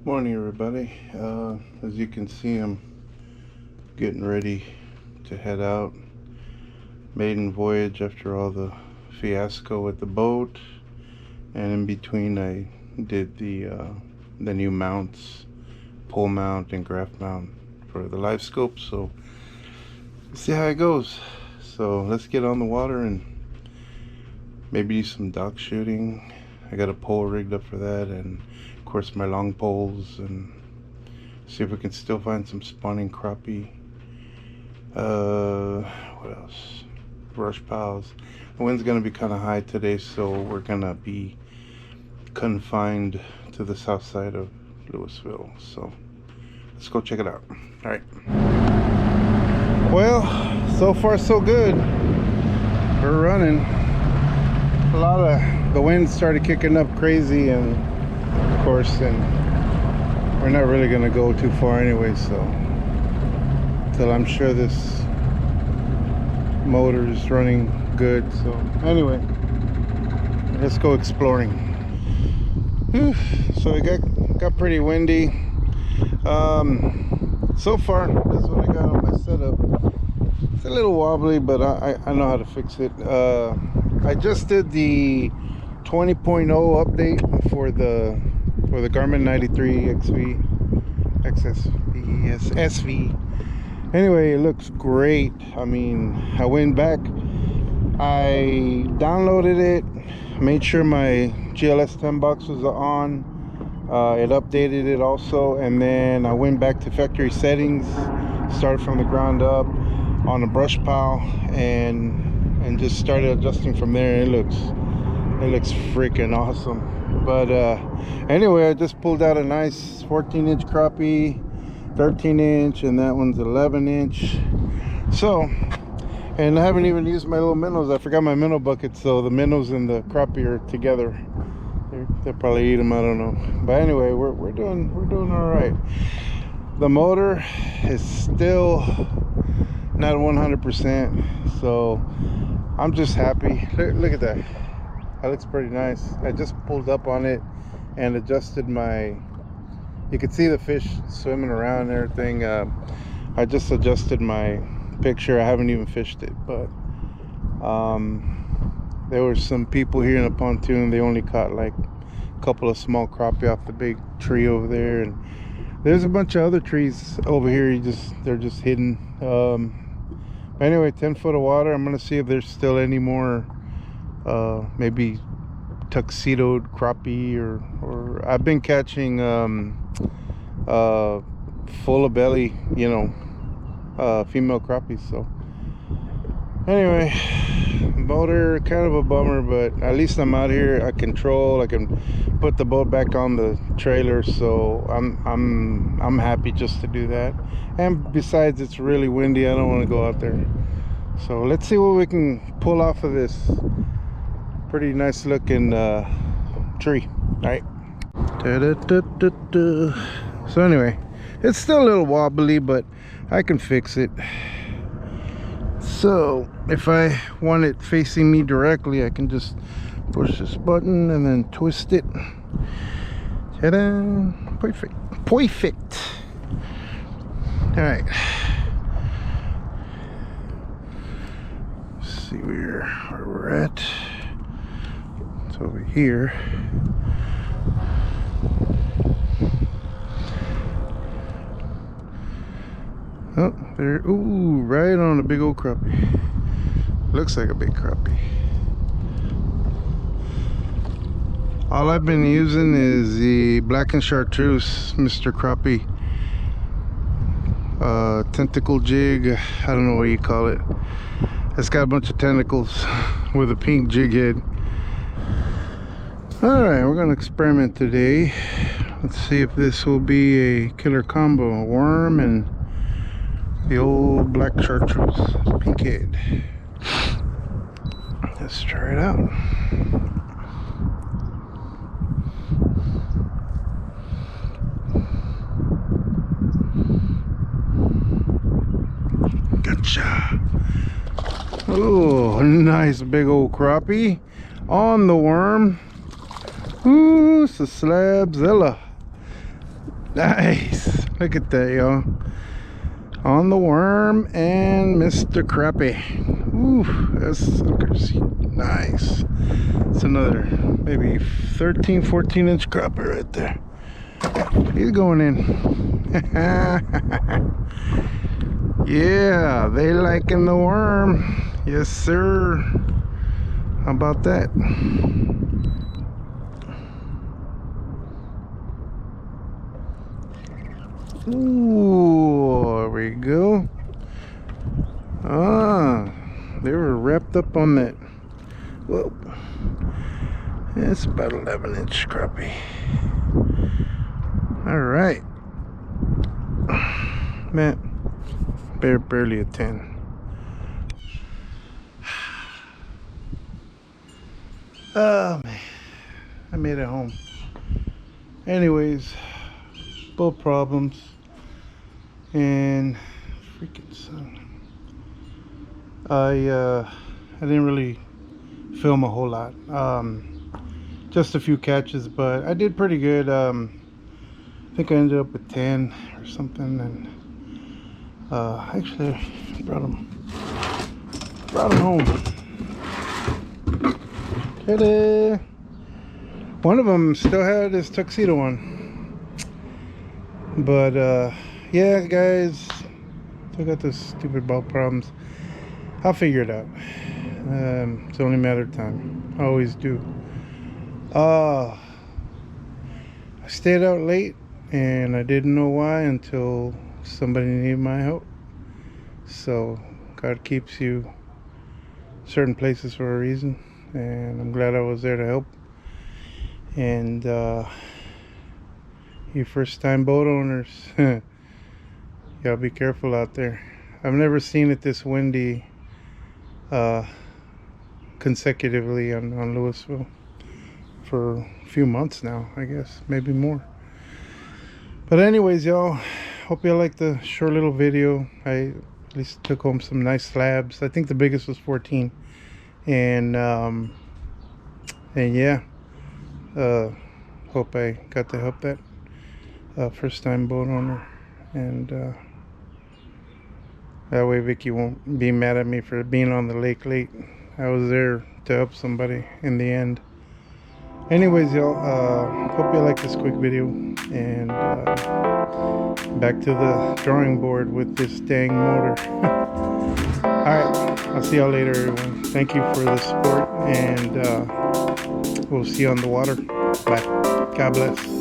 Morning, everybody. As you can see, I'm getting ready to head out. Maiden voyage after all the fiasco with the boat, and in between I did the new mounts, pole mount and graph mount for the live scope. So let's see how it goes. So let's get on the water and maybe do some dock shooting. I got a pole rigged up for that, and of course my long poles, and see if we can still find some spawning crappie. What else? Brush piles. The wind's gonna be kind of high today, so we're gonna be confined to the south side of Louisville. So let's go check it out. All right. Well, so far so good. We're running. A lot of the wind started kicking up crazy, and of course, and we're not really gonna go too far anyway, so till I'm sure this motor is running good. So anyway, let's go exploring. Whew. So it got pretty windy. So far this is what I got on my setup. It's a little wobbly, but I know how to fix it. I just did the 20.0 update for the Garmin 93 SV. Anyway, it looks great. I mean, I went back, I downloaded it, made sure my GLS 10 box was on, it updated it also, and then I went back to factory settings, started from the ground up on a brush pile, and just started adjusting from there. It looks freaking awesome. But anyway, I just pulled out a nice 14-inch crappie, 13-inch, and that one's 11-inch. So, and I haven't even used my little minnows. I forgot my minnow bucket, so the minnows and the crappie are together. They'll probably eat them, I don't know. But anyway, we're doing all right. The motor is still not 100%, so I'm just happy. Look at that. That looks pretty nice. I just pulled up on it and adjusted my, you can see the fish swimming around and everything. I just adjusted my picture. I haven't even fished it, but there were some people here in the pontoon. They only caught like a couple of small crappie off the big tree over there, and there's a bunch of other trees over here. They're just hidden. Anyway, 10 foot of water. I'm gonna see if there's still any more maybe tuxedoed crappie, or I've been catching full of belly, female crappies. So anyway, motor kind of a bummer, but at least I'm out here. I can put the boat back on the trailer, so I'm happy just to do that. And besides, it's really windy. I don't want to go out there. So let's see what we can pull off of this pretty nice looking tree. All right. So anyway, it's still a little wobbly, but I can fix it. So if I want it facing me directly, I can just push this button and then twist it. Ta-da! Perfect. All right. Let's see where we're at. It's over here. Oh, there. Ooh, right on a big old crappie. Looks like a big crappie. All I've been using is the Black & Chartreuse Mr. Crappie tentacle jig. I don't know what you call it. It's got a bunch of tentacles with a pink jig head. Alright, we're gonna experiment today. Let's see if this will be a killer combo. A worm and the old Black Chartreuse pink head. Let's try it out. Oh, nice big old crappie on the worm. Ooh, it's a slabzilla. Nice. Look at that, y'all. On the worm and Mr. Crappie. Ooh, that's suckers. Nice. It's another maybe 13, 14-inch crappie right there. He's going in. Yeah, they liking the worm. Yes, sir. How about that? Ooh, there we go. Ah, they were wrapped up on that. Whoa. It's about 11-inch crappie. All right. Man, barely a 10. Oh man, I made it home. Anyways, boat problems and freaking sun. I didn't really film a whole lot. Just a few catches, but I did pretty good. I think I ended up with 10 or something, and actually I brought them home. Ta-da! One of them still had his tuxedo on, but yeah, guys, still got those stupid boat problems. I'll figure it out. It's only a matter of time. I always do. I stayed out late and I didn't know why until somebody needed my help. So God keeps you certain places for a reason, and I'm glad I was there to help. And you first time boat owners, y'all be careful out there. I've never seen it this windy consecutively on Louisville for a few months now, I guess, maybe more. But anyways, y'all, hope you liked the short little video. I at least took home some nice slabs. I think the biggest was 14, and yeah, hope I got to help that first time boat owner, and that way Vicky won't be mad at me for being on the lake late. I was there to help somebody in the end. Anyways, y'all, hope you like this quick video, and back to the drawing board with this dang motor. Alright, I'll see y'all later, everyone. Thank you for the support, and we'll see you on the water. Bye. God bless.